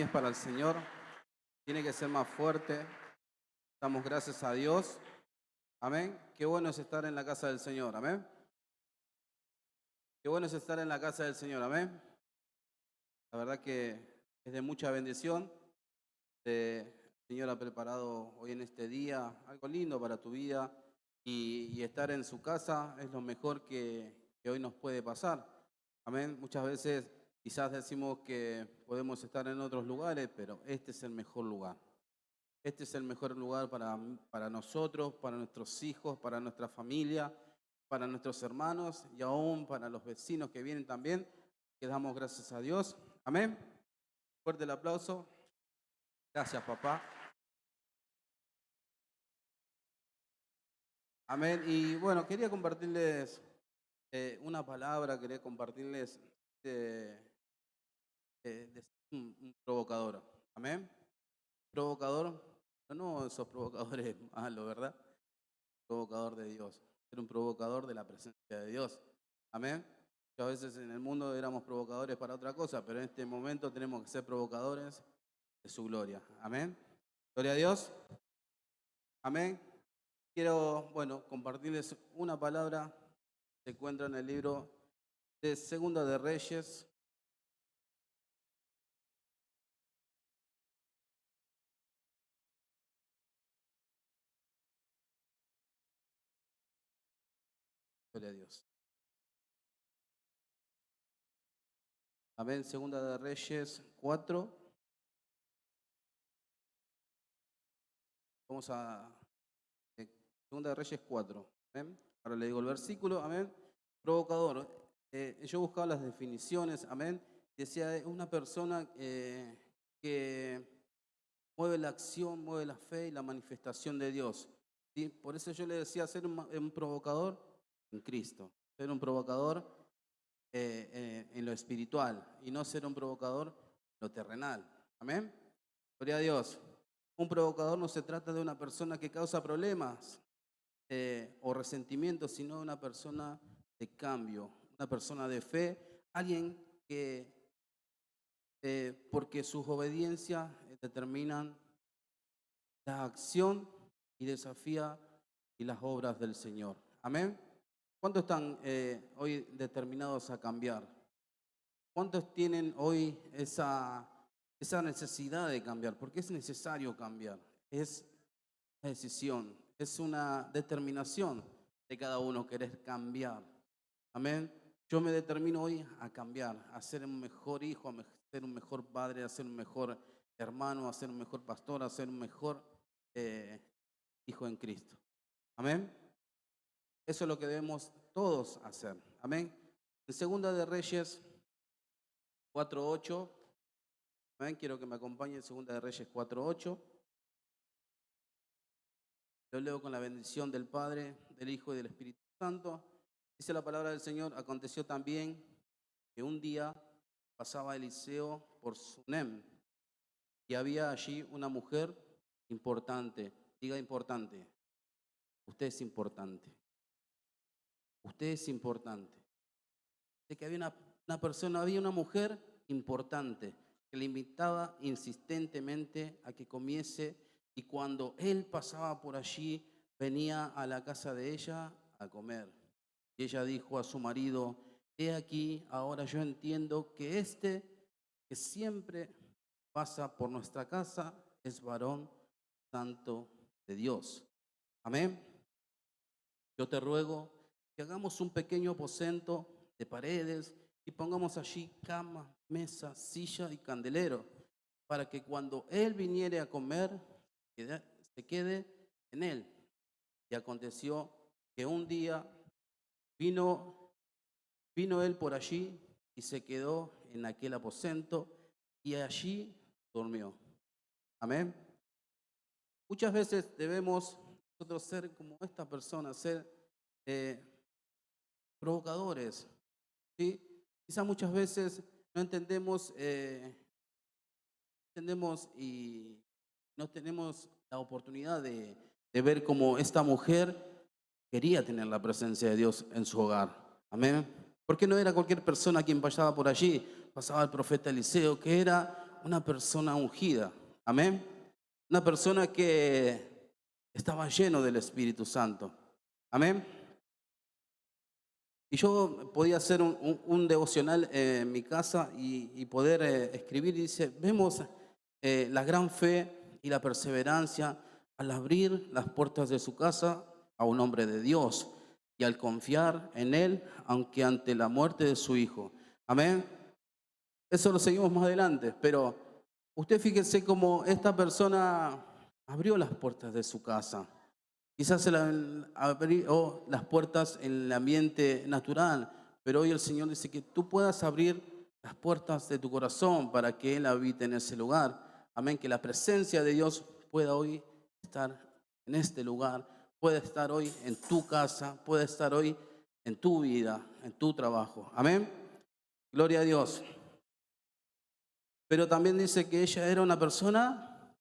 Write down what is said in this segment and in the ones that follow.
es para el Señor. Tiene que ser más fuerte. Damos gracias a Dios. Amén. Qué bueno es estar en la casa del Señor. Amén. Qué bueno es estar en la casa del Señor. Amén. La verdad que es de mucha bendición. El Señor ha preparado hoy en este día algo lindo para tu vida y estar en su casa es lo mejor que hoy nos puede pasar. Amén. Muchas veces quizás decimos que podemos estar en otros lugares, pero este es el mejor lugar. Este es el mejor lugar para nosotros, para nuestros hijos, para nuestra familia, para nuestros hermanos y aún para los vecinos que vienen también. Que damos gracias a Dios. Amén. Fuerte el aplauso. Gracias, papá. Amén. Y bueno, quería compartirles una palabra, quería compartirles un provocador. Amén. Provocador, no esos provocadores malos, ¿verdad? Provocador de Dios. Ser un provocador de la presencia de Dios. Amén. Que a veces en el mundo éramos provocadores para otra cosa, pero en este momento tenemos que ser provocadores de su gloria. Amén. Gloria a Dios. Amén. Quiero, bueno, compartirles una palabra que se encuentra en el libro de Segunda de Reyes. Gloria a Dios. Amén. Segunda de Reyes 4. Vamos a Segunda de Reyes 4. Amén. Ahora le digo el versículo. Amén. Provocador. Yo buscaba las definiciones. Amén. Decía una persona que mueve la acción, mueve la fe y la manifestación de Dios. ¿Sí? Por eso yo le decía ser un provocador en Cristo. Ser un provocador en lo espiritual y no ser un provocador en lo terrenal. Amén. Gloria a Dios. Un provocador no se trata de una persona que causa problemas o resentimiento, sino de una persona de cambio, una persona de fe, alguien que, porque sus obediencias determinan la acción y desafía y las obras del Señor. Amén. ¿Cuántos están hoy determinados a cambiar? ¿Cuántos tienen hoy esa necesidad de cambiar? Porque es necesario cambiar. Es una decisión, es una determinación de cada uno querer cambiar. Amén. Yo me determino hoy a cambiar, a ser un mejor hijo, a ser un mejor padre, a ser un mejor hermano, a ser un mejor pastor, a ser un mejor eh, hijo en Cristo. Amén. Eso es lo que debemos todos hacer. Amén. En Segunda de Reyes 4:8. Amén. Quiero que me acompañe en Segunda de Reyes 4:8. Lo leo con la bendición del Padre, del Hijo y del Espíritu Santo. Dice la palabra del Señor: aconteció también que un día pasaba Eliseo por Sunem y había allí una mujer importante. Diga importante. Usted es importante. Usted es importante. De que había una persona, había una mujer importante que le invitaba insistentemente a que comiese, y cuando él pasaba por allí venía a la casa de ella a comer. Y ella dijo a su marido: he aquí, ahora yo entiendo que que siempre pasa por nuestra casa es varón santo de Dios. Amén. Yo te ruego que hagamos un pequeño aposento de paredes y pongamos allí cama, mesa, silla y candelero, para que cuando él viniere a comer, se quede en él. Y aconteció que un día vino él por allí y se quedó en aquel aposento y allí durmió. Amén. Muchas veces debemos nosotros ser como esta persona, ser eh, provocadores, ¿sí? Quizás muchas veces no entendemos y no tenemos la oportunidad de ver cómo esta mujer quería tener la presencia de Dios en su hogar. Amén. Porque no era cualquier persona quien pasaba por allí, pasaba el profeta Eliseo, que era una persona ungida. Amén. Una persona que estaba lleno del Espíritu Santo. Amén. Y yo podía hacer un devocional en mi casa y poder escribir. Y dice, vemos la gran fe y la perseverancia al abrir las puertas de su casa a un hombre de Dios y al confiar en él, aunque ante la muerte de su hijo. Amén. Eso lo seguimos más adelante, pero usted fíjese cómo esta persona abrió las puertas de su casa. Quizás se abrió las puertas en el ambiente natural, pero hoy el Señor dice que tú puedas abrir las puertas de tu corazón para que Él habite en ese lugar. Amén, que la presencia de Dios pueda hoy estar en este lugar, pueda estar hoy en tu casa, pueda estar hoy en tu vida, en tu trabajo. Amén. Gloria a Dios. Pero también dice que ella era una persona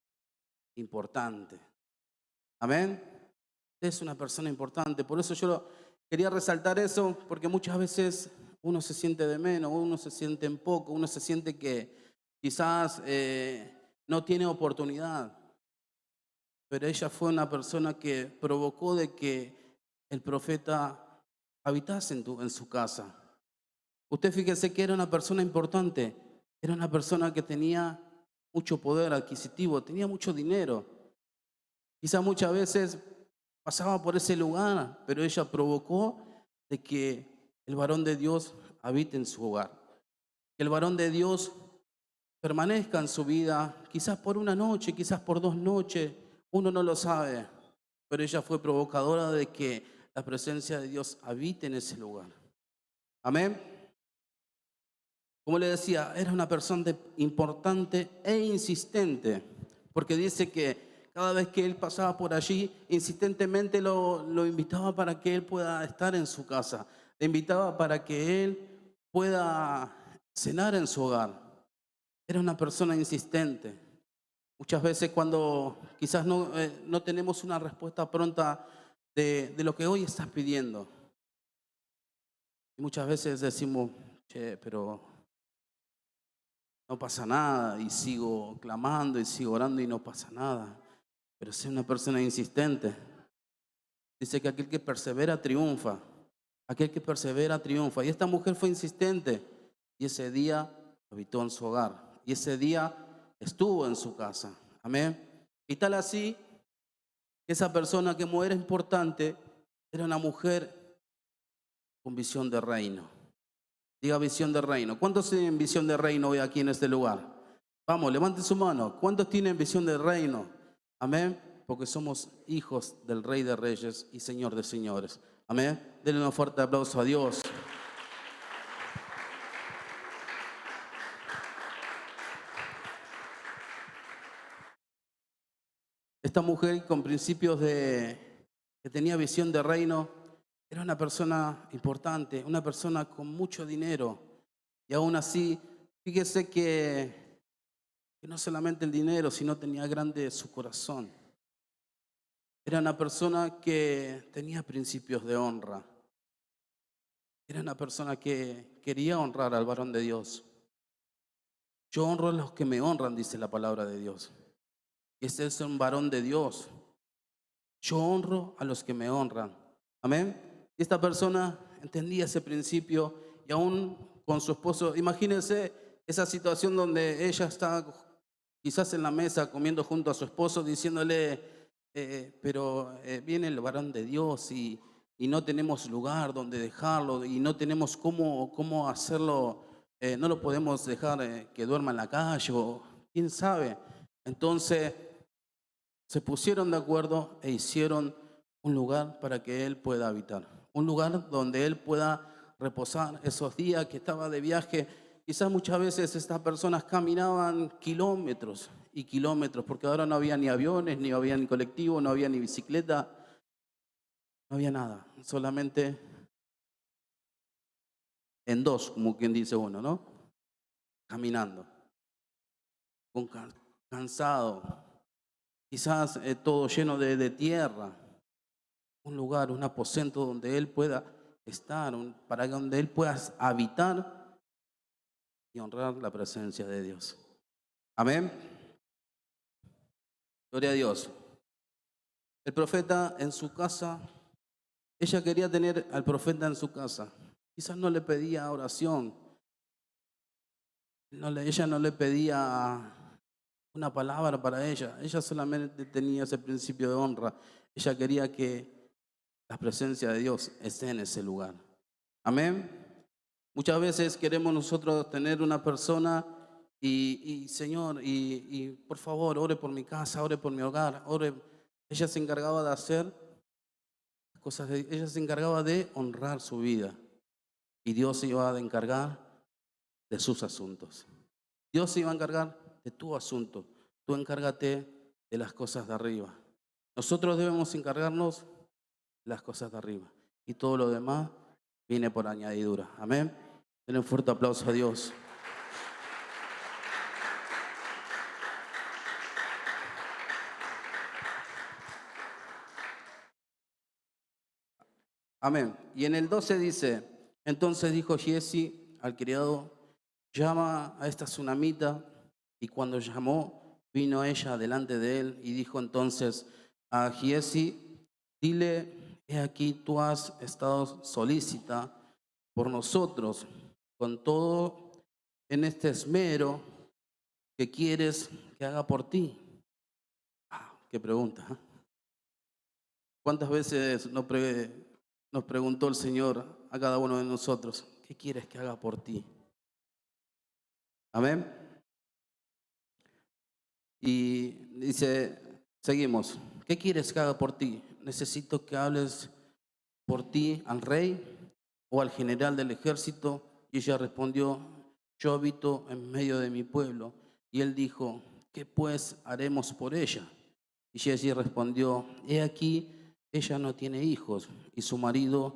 importante. Amén. Es una persona importante. Por eso yo quería resaltar eso, porque muchas veces uno se siente de menos, uno se siente en poco, uno se siente que quizás no tiene oportunidad. Pero ella fue una persona que provocó de que el profeta habitase en su casa. Usted fíjese que era una persona importante, era una persona que tenía mucho poder adquisitivo, tenía mucho dinero. Quizás muchas veces pasaba por ese lugar, pero ella provocó de que el varón de Dios habite en su hogar. Que el varón de Dios permanezca en su vida, quizás por una noche, quizás por 2 noches, uno no lo sabe, pero ella fue provocadora de que la presencia de Dios habite en ese lugar. Amén. Como le decía, era una persona importante e insistente, porque dice que cada vez que él pasaba por allí, insistentemente lo invitaba para que él pueda estar en su casa, le invitaba para que él pueda cenar en su hogar. Era una persona insistente. Muchas veces cuando quizás no tenemos una respuesta pronta de lo que hoy estás pidiendo, y muchas veces decimos, che, pero no pasa nada, y sigo clamando y sigo orando y no pasa nada. Pero si una persona insistente, dice que aquel que persevera triunfa. Aquel que persevera triunfa. Y esta mujer fue insistente y ese día habitó en su hogar. Y ese día estuvo en su casa. Amén. Y tal así, esa persona que era importante era una mujer con visión de reino. Diga visión de reino. ¿Cuántos tienen visión de reino hoy aquí en este lugar? Vamos, levanten su mano. ¿Cuántos tienen visión de reino? Amén. Porque somos hijos del Rey de Reyes y Señor de Señores. Amén. Denle un fuerte aplauso a Dios. Esta mujer con principios que tenía visión de reino, era una persona importante, una persona con mucho dinero. Y aún así, fíjese que no solamente el dinero, sino tenía grande su corazón. Era una persona que tenía principios de honra. Era una persona que quería honrar al varón de Dios. Yo honro a los que me honran, dice la palabra de Dios. Y este es un varón de Dios. Yo honro a los que me honran. Amén. Y esta persona entendía ese principio y aún con su esposo, imagínense esa situación donde ella está quizás en la mesa comiendo junto a su esposo diciéndole, pero viene el varón de Dios y no tenemos lugar donde dejarlo y no tenemos cómo hacerlo, no lo podemos dejar que duerma en la calle o quién sabe. Entonces se pusieron de acuerdo e hicieron un lugar para que él pueda habitar. Un lugar donde él pueda reposar esos días que estaba de viaje. Quizás muchas veces estas personas caminaban kilómetros y kilómetros, porque ahora no había ni aviones, ni había ni colectivo, no había ni bicicleta, no había nada. Solamente en dos, como quien dice uno, ¿no? Caminando, cansado. Quizás todo lleno de tierra, un lugar, un aposento donde él pueda estar, para donde él pueda habitar y honrar la presencia de Dios. Amén. Gloria a Dios. El profeta en su casa, ella quería tener al profeta en su casa. Quizás no le pedía oración, ella no le pedía una palabra para ella. Ella solamente tenía ese principio de honra. Ella quería que la presencia de Dios esté en ese lugar. Amén. Muchas veces queremos nosotros tener una persona y Señor, y por favor, ore por mi casa, ore por mi hogar, ore. Ella se encargaba de hacer cosas, ella se encargaba de honrar su vida y Dios se iba a encargar de sus asuntos. Dios se iba a encargar de tu asunto. Tú encárgate de las cosas de arriba. Nosotros debemos encargarnos de las cosas de arriba y todo lo demás viene por añadidura. Amén. Denle un fuerte aplauso a Dios. Amén. Y en el 12 dice, entonces dijo Giesi al criado, llama a esta tsunamita. Y cuando llamó, vino ella delante de él y dijo entonces a Giesi, dile, he aquí tú has estado solícita por nosotros con todo en este esmero que quieres que haga por ti. Qué pregunta. ¿Cuántas veces nos preguntó el Señor a cada uno de nosotros, ¿qué quieres que haga por ti? Amén. Y dice, seguimos, ¿qué quieres que haga por ti? Necesito que hables por ti al rey o al general del ejército. Y ella respondió, yo habito en medio de mi pueblo. Y él dijo, ¿qué pues haremos por ella? Y Giesi respondió, he aquí, ella no tiene hijos y su marido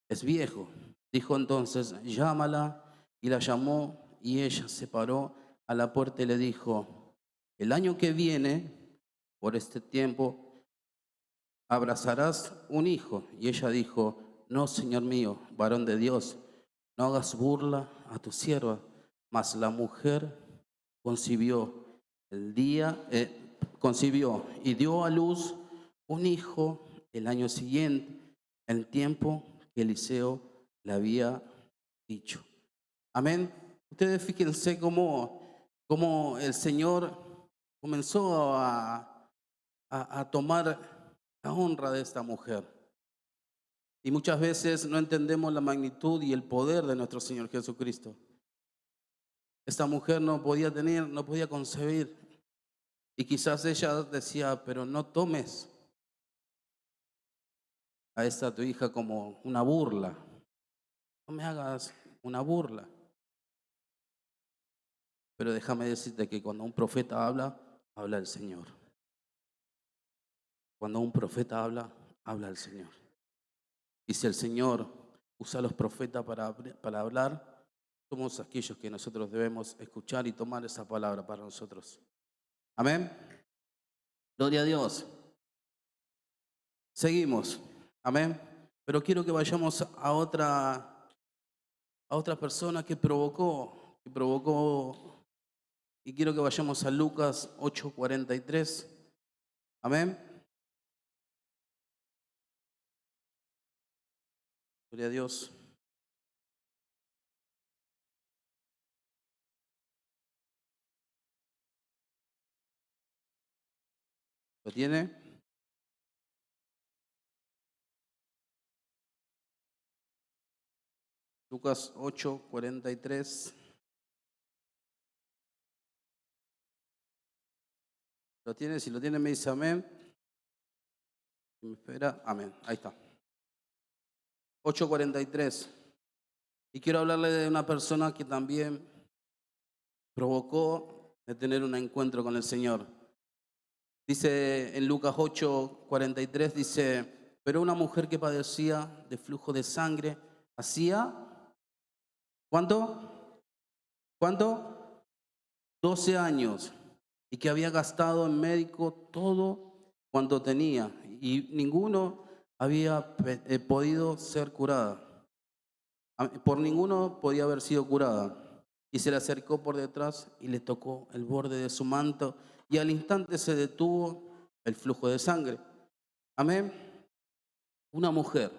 es viejo. Dijo entonces, llámala. Y la llamó y ella se paró a la puerta y le dijo, el año que viene, por este tiempo, abrazarás un hijo. Y ella dijo, no, Señor mío, varón de Dios, no hagas burla a tu sierva. Mas la mujer concibió concibió y dio a luz un hijo el año siguiente, el tiempo que Eliseo le había dicho. Amén. Ustedes fíjense cómo el Señor comenzó a tomar la honra de esta mujer. Y muchas veces no entendemos la magnitud y el poder de nuestro Señor Jesucristo. Esta mujer no podía concebir. Y quizás ella decía, pero no tomes a esta tu hija como una burla. No me hagas una burla. Pero déjame decirte que cuando un profeta habla, habla el Señor. Cuando un profeta habla, habla el Señor. Y si el Señor usa a los profetas para hablar, somos aquellos que nosotros debemos escuchar y tomar esa palabra para nosotros. Amén. Gloria a Dios. Seguimos. Amén. Pero quiero que vayamos a otra persona que provocó, y quiero que vayamos a Lucas 8:43. Amén. Gloria a Dios. ¿Lo tiene? Lucas 8:43. ¿Lo tiene? Si lo tiene me dice amén. Si me espera, amén. Ahí está. 8:43. Y quiero hablarle de una persona que también provocó de tener un encuentro con el Señor. Dice en Lucas 8:43, dice, pero una mujer que padecía de flujo de sangre hacía, ¿cuánto? 12 años, y que había gastado en médico todo cuanto tenía, y ninguno había podido ser curada. Por ninguno podía haber sido curada. y se le acercó por detrás y le tocó el borde de su manto, y al instante se detuvo el flujo de sangre. Amén. Una mujer,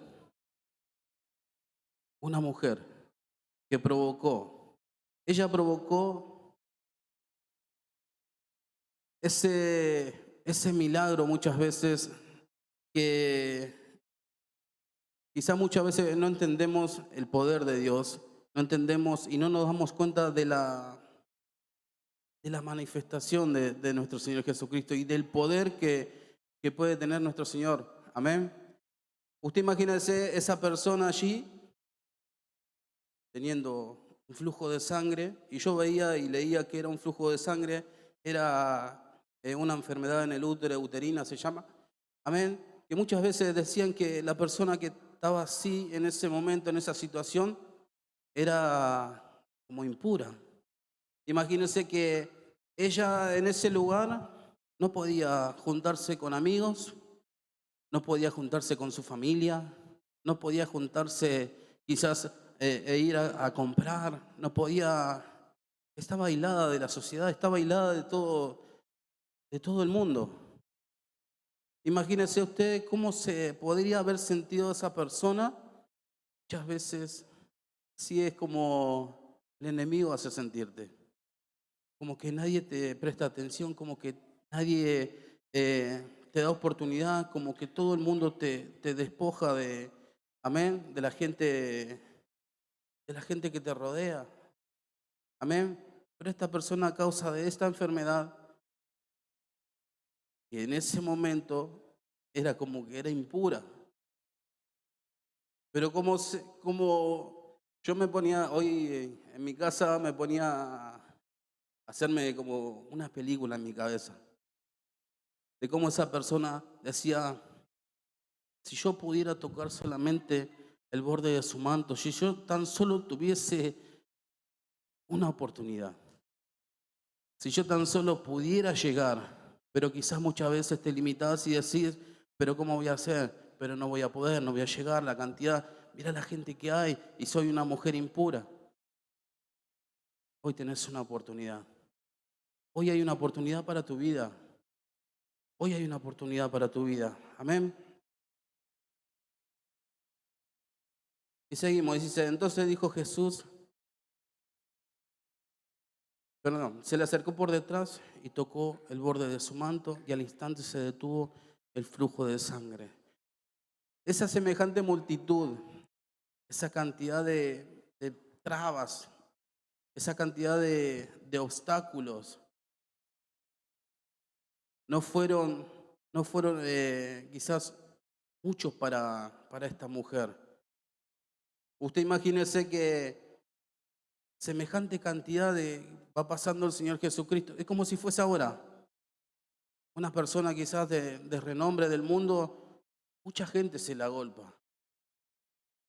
una mujer que ella provocó ese milagro muchas veces que quizá muchas veces no entendemos el poder de Dios, no entendemos y no nos damos cuenta de la manifestación de nuestro Señor Jesucristo y del poder que puede tener nuestro Señor. Amén. Usted imagínese esa persona allí teniendo un flujo de sangre, y yo veía y leía que era un flujo de sangre, era una enfermedad en el útero, uterina se llama. Amén. Que muchas veces decían que la persona que estaba así en ese momento, en esa situación, era como impura. Imagínense que ella en ese lugar no podía juntarse con amigos, no podía juntarse con su familia, no podía juntarse quizás e ir a comprar, no podía, estaba aislada de la sociedad, estaba aislada de todo el mundo. Imagínese usted cómo se podría haber sentido esa persona. Muchas veces sí es como el enemigo hace sentirte, como que nadie te presta atención, como que nadie te da oportunidad, como que todo el mundo te despoja de, amén, de la gente que te rodea. Amén. Pero esta persona, a causa de esta enfermedad, que en ese momento era como que era impura. Pero como yo me ponía, hoy en mi casa me ponía a hacerme como una película en mi cabeza, de cómo esa persona decía, si yo pudiera tocar solamente el borde de su manto, si yo tan solo tuviese una oportunidad, si yo tan solo pudiera llegar, pero quizás muchas veces te limitas y decís, pero ¿cómo voy a hacer? Pero no voy a poder, no voy a llegar, la cantidad, mira la gente que hay y soy una mujer impura. Hoy tenés una oportunidad. Hoy hay una oportunidad para tu vida. Hoy hay una oportunidad para tu vida. Amén. Y seguimos, dice, entonces dijo Jesús, perdón, se le acercó por detrás y tocó el borde de su manto, y al instante se detuvo el flujo de sangre. Esa semejante multitud, esa cantidad de trabas, esa cantidad de obstáculos, no fueron quizás muchos para esta mujer. Usted imagínese que semejante cantidad va pasando el Señor Jesucristo. Es como si fuese ahora. Una persona quizás de renombre del mundo, mucha gente se la agolpa.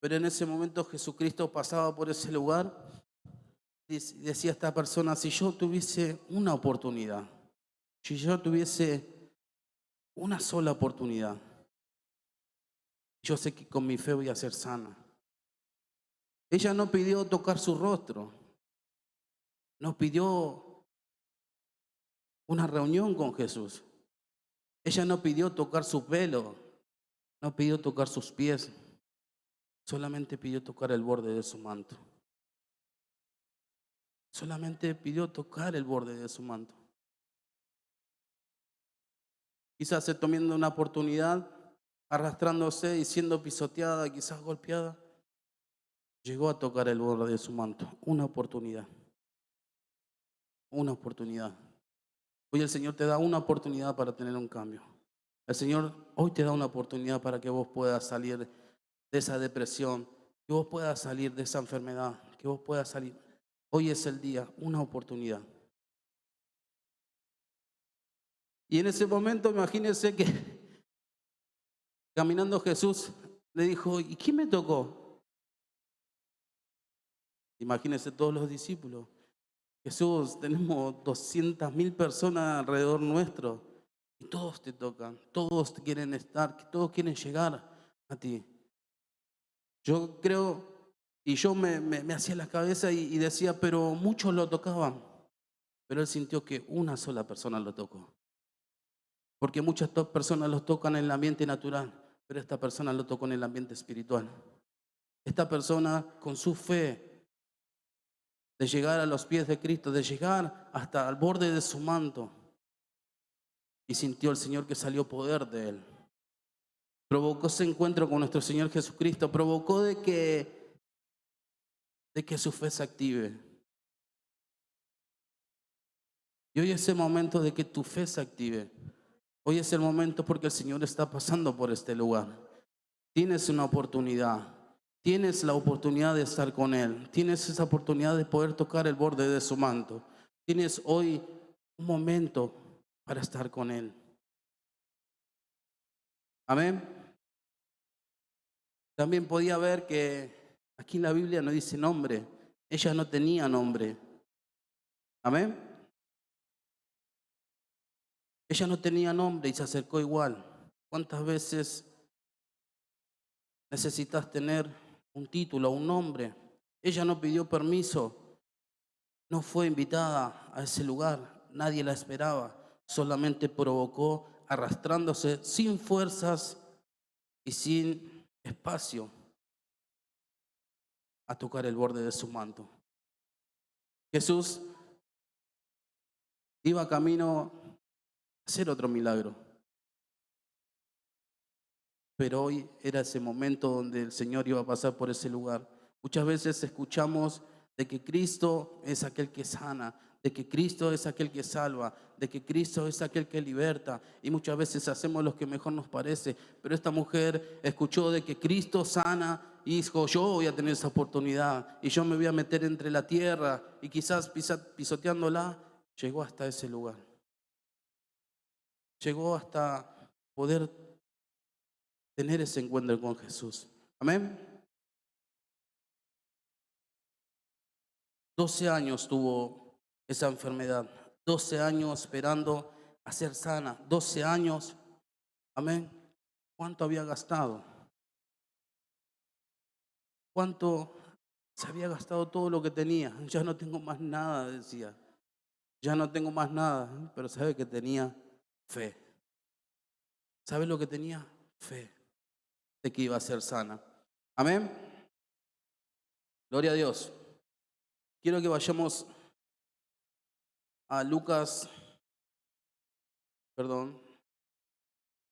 Pero en ese momento Jesucristo pasaba por ese lugar y decía a esta persona, si yo tuviese una oportunidad, si yo tuviese una sola oportunidad, yo sé que con mi fe voy a ser sana. Ella no pidió tocar su rostro, no pidió una reunión con Jesús. Ella no pidió tocar su pelo, no pidió tocar sus pies, solamente pidió tocar el borde de su manto. Solamente pidió tocar el borde de su manto. Quizás se tomando una oportunidad, arrastrándose y siendo pisoteada, quizás golpeada, llegó a tocar el borde de su manto. Una oportunidad. Una oportunidad. Hoy el Señor te da una oportunidad para tener un cambio. El Señor hoy te da una oportunidad para que vos puedas salir de esa depresión, que vos puedas salir de esa enfermedad, que vos puedas salir. Hoy es el día, una oportunidad. Y en ese momento, imagínense que caminando Jesús le dijo, ¿y quién me tocó? Imagínense todos los discípulos. Jesús, tenemos 200.000 personas alrededor nuestro y todos te tocan, todos quieren estar, todos quieren llegar a ti. Yo creo Y yo me hacía la cabeza y decía, pero muchos lo tocaban. Pero él sintió que una sola persona lo tocó. Porque muchas personas lo tocan en el ambiente natural, pero esta persona lo tocó en el ambiente espiritual. Esta persona con su fe de llegar a los pies de Cristo, de llegar hasta el borde de su manto, y sintió el Señor que salió poder de él. Provocó ese encuentro con nuestro Señor Jesucristo, provocó de que su fe se active. Y hoy es el momento de que tu fe se active. Hoy es el momento porque el Señor está pasando por este lugar. Tienes una oportunidad. Tienes la oportunidad de estar con Él. Tienes esa oportunidad de poder tocar el borde de su manto. Tienes hoy un momento para estar con Él. Amén. También podía ver que aquí en la Biblia no dice nombre. Ella no tenía nombre. Amén. Ella no tenía nombre y se acercó igual. ¿Cuántas veces necesitas tener un título, un nombre? Ella no pidió permiso, no fue invitada a ese lugar, nadie la esperaba, solamente provocó arrastrándose sin fuerzas y sin espacio a tocar el borde de su manto. Jesús iba camino a hacer otro milagro, pero hoy era ese momento donde el Señor iba a pasar por ese lugar. Muchas veces escuchamos de que Cristo es aquel que sana, de que Cristo es aquel que salva, de que Cristo es aquel que liberta, y muchas veces hacemos lo que mejor nos parece. Pero esta mujer escuchó de que Cristo sana y dijo, yo voy a tener esa oportunidad y yo me voy a meter entre la tierra, y quizás pisoteándola llegó hasta ese lugar. Llegó hasta poder tener ese encuentro con Jesús. Amén. 12 años tuvo esa enfermedad, 12 años esperando a ser sana, 12 años, amén. ¿Cuánto había gastado? ¿Cuánto se había gastado todo lo que tenía? Ya no tengo más nada, decía. Ya no tengo más nada, pero sabe que tenía fe. ¿Sabe lo que tenía? Fe de que iba a ser sana. Amén. Gloria a Dios. Quiero que vayamos a Lucas, perdón,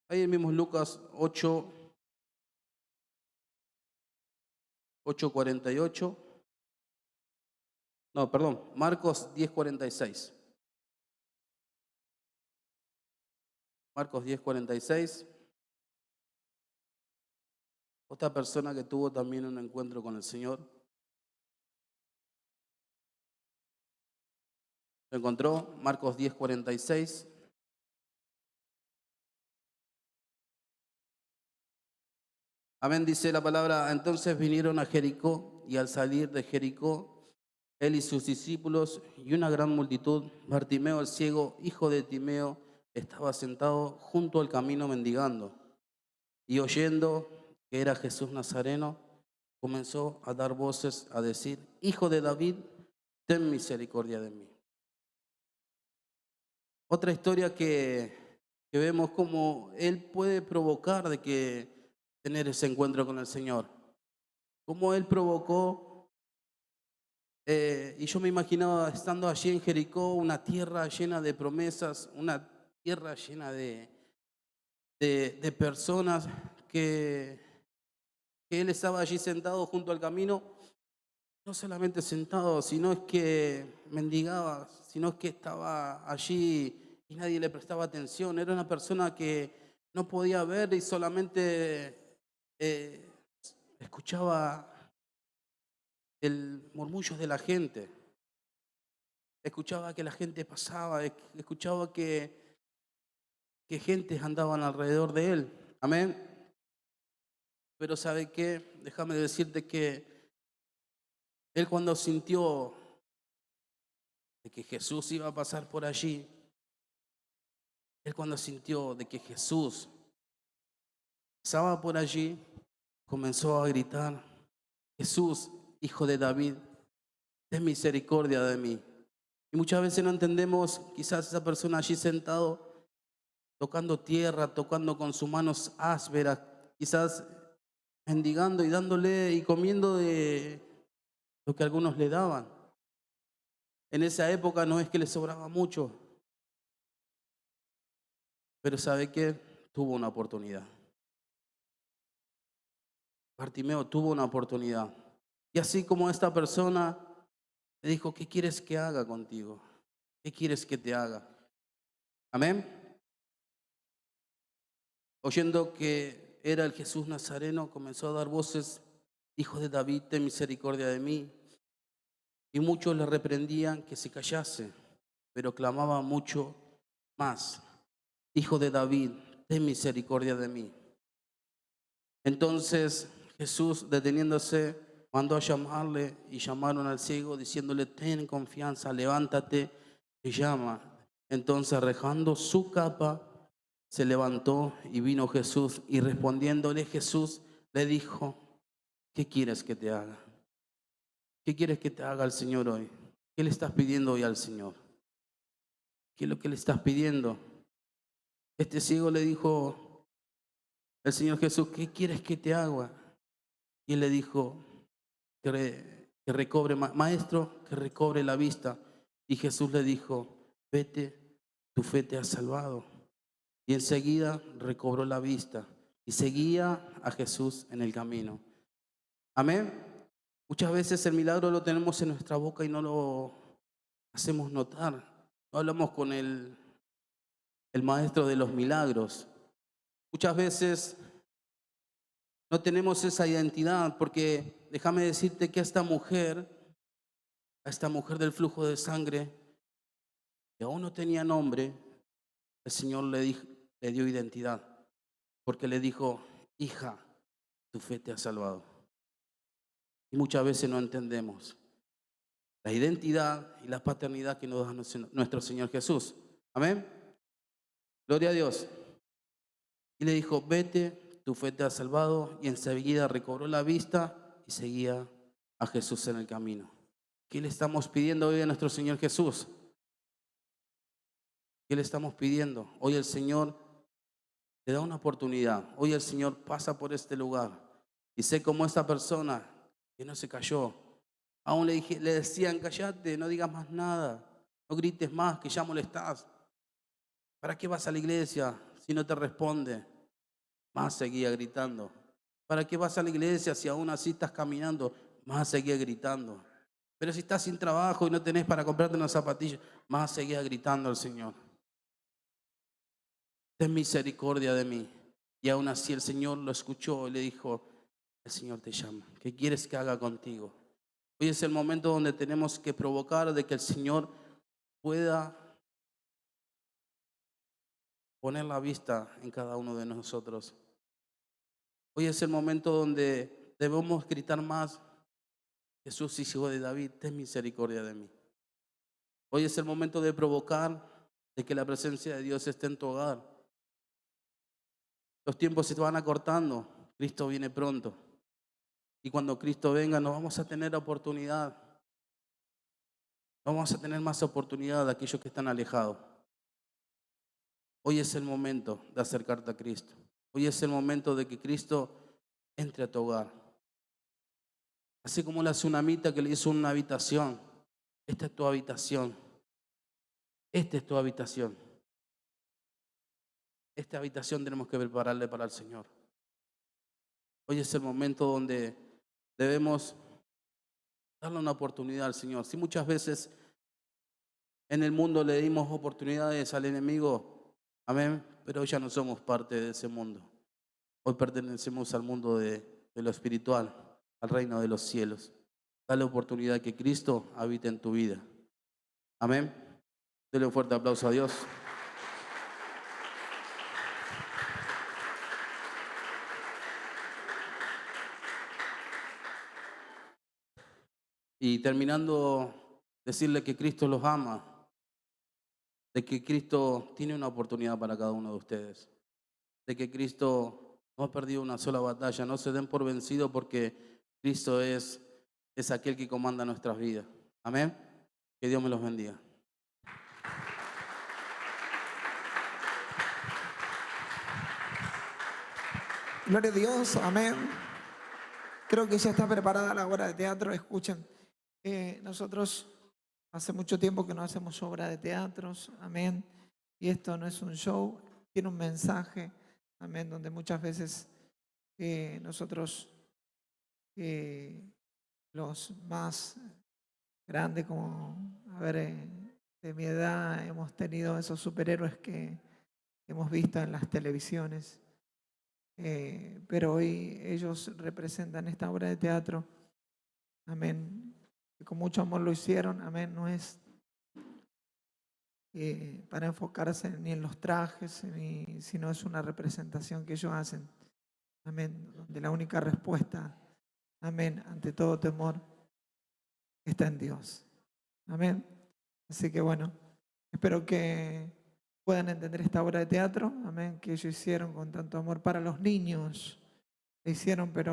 ahí mismo Lucas 8:48. No, perdón, Marcos 10:46. Marcos 10:46. Otra persona que tuvo también un encuentro con el Señor. ¿Lo encontró? Marcos 10:46. Amén, dice la palabra. Entonces vinieron a Jericó, y al salir de Jericó, él y sus discípulos y una gran multitud, Bartimeo el ciego, hijo de Timeo, estaba sentado junto al camino mendigando. Y oyendo que era Jesús Nazareno, comenzó a dar voces a decir, Hijo de David, ten misericordia de mí. Otra historia que vemos como Él puede provocar de que tener ese encuentro con el Señor. Como Él provocó, y yo me imaginaba estando allí en Jericó, una tierra llena de promesas, una tierra llena de personas que Él estaba allí sentado junto al camino, no solamente sentado, sino es que mendigaba, sino es que estaba allí y nadie le prestaba atención. Era una persona que no podía ver y solamente escuchaba el murmullo de la gente. Escuchaba que la gente pasaba, escuchaba que gentes andaban alrededor de él. Amén. Pero ¿sabe qué? Déjame decirte que él cuando sintió de que Jesús iba a pasar por allí, él cuando sintió de que Jesús pasaba por allí, comenzó a gritar, Jesús, Hijo de David, ten misericordia de mí. Y muchas veces no entendemos, quizás esa persona allí sentado, tocando tierra, tocando con sus manos ásperas, quizás mendigando y dándole y comiendo de lo que algunos le daban. En esa época no es que le sobraba mucho, pero ¿sabe qué? Tuvo una oportunidad. Bartimeo tuvo una oportunidad. Y así como esta persona le dijo, ¿qué quieres que haga contigo? ¿Qué quieres que te haga? Amén. Oyendo que era el Jesús Nazareno, comenzó a dar voces, Hijo de David, ten misericordia de mí. Y muchos le reprendían que se callase, pero clamaba mucho más, Hijo de David, ten misericordia de mí. Entonces Jesús, deteniéndose, mandó a llamarle y llamaron al ciego diciéndole, ten confianza, levántate y llama. Entonces, arrojando su capa, se levantó y vino Jesús y respondiéndole Jesús le dijo, ¿qué quieres que te haga? ¿Qué quieres que te haga el Señor hoy? ¿Qué le estás pidiendo hoy al Señor? ¿Qué es lo que le estás pidiendo? Este ciego le dijo el Señor Jesús, ¿qué quieres que te haga? Y él le dijo, que recobre, maestro, que recobre la vista. Y Jesús le dijo, vete, tu fe te ha salvado. Y enseguida recobró la vista y seguía a Jesús en el camino. Amén. Muchas veces el milagro lo tenemos en nuestra boca y no lo hacemos notar. No hablamos con el maestro de los milagros. Muchas veces no tenemos esa identidad porque déjame decirte que a esta mujer del flujo de sangre, que aún no tenía nombre, el Señor le dio identidad, porque le dijo, hija, tu fe te ha salvado. Y muchas veces no entendemos la identidad y la paternidad que nos da nuestro Señor Jesús. Amén. Gloria a Dios. Y le dijo, vete, tu fe te ha salvado. Y enseguida recobró la vista y seguía a Jesús en el camino. ¿Qué le estamos pidiendo hoy a nuestro Señor Jesús? ¿Qué le estamos pidiendo? Hoy el Señor le da una oportunidad. Hoy el Señor pasa por este lugar. Y sé cómo esta persona que no se cayó, aún le decían, cállate, no digas más nada, no grites más, que ya molestás. ¿Para qué vas a la iglesia si no te responde? Más seguía gritando. ¿Para qué vas a la iglesia si aún así estás caminando? Más seguía gritando. Pero si estás sin trabajo y no tenés para comprarte unas zapatillas, más seguía gritando al Señor. Ten misericordia de mí. Y aún así el Señor lo escuchó y le dijo, el Señor te llama. ¿Qué quieres que haga contigo? Hoy es el momento donde tenemos que provocar de que el Señor pueda poner la vista en cada uno de nosotros. Hoy es el momento donde debemos gritar más, Jesús, hijo de David, ten misericordia de mí. Hoy es el momento de provocar de que la presencia de Dios esté en tu hogar. Los tiempos se van acortando, Cristo viene pronto. Y cuando Cristo venga, no vamos a tener oportunidad. No vamos a tener más oportunidad de aquellos que están alejados. Hoy es el momento de acercarte a Cristo. Hoy es el momento de que Cristo entre a tu hogar. Así como la tsunamita que le hizo una habitación. Esta es tu habitación. Esta es tu habitación. Esta habitación tenemos que prepararle para el Señor. Hoy es el momento donde debemos darle una oportunidad al Señor. Si muchas veces en el mundo le dimos oportunidades al enemigo, amén, pero hoy ya no somos parte de ese mundo. Hoy pertenecemos al mundo de lo espiritual, al reino de los cielos. Dale oportunidad que Cristo habite en tu vida. Amén. Dele un fuerte aplauso a Dios. Y terminando, decirle que Cristo los ama, de que Cristo tiene una oportunidad para cada uno de ustedes, de que Cristo no ha perdido una sola batalla. No se den por vencidos porque Cristo es es aquel que comanda nuestras vidas. Amén. Que Dios me los bendiga. Gloria a Dios, amén. Creo que ya está preparada la obra de teatro. Escuchen, nosotros hace mucho tiempo que no hacemos obra de teatros, amén. Y esto no es un show, tiene un mensaje, amén, donde muchas veces nosotros, los más grandes, como, de mi edad, hemos tenido esos superhéroes que hemos visto en las televisiones. Pero hoy ellos representan esta obra de teatro, amén, que con mucho amor lo hicieron, amén, no es para enfocarse ni en los trajes, sino es una representación que ellos hacen, amén, donde la única respuesta, amén, ante todo temor, está en Dios, amén. Así que bueno, espero que puedan entender esta obra de teatro, amén, que ellos hicieron con tanto amor para los niños, la hicieron, pero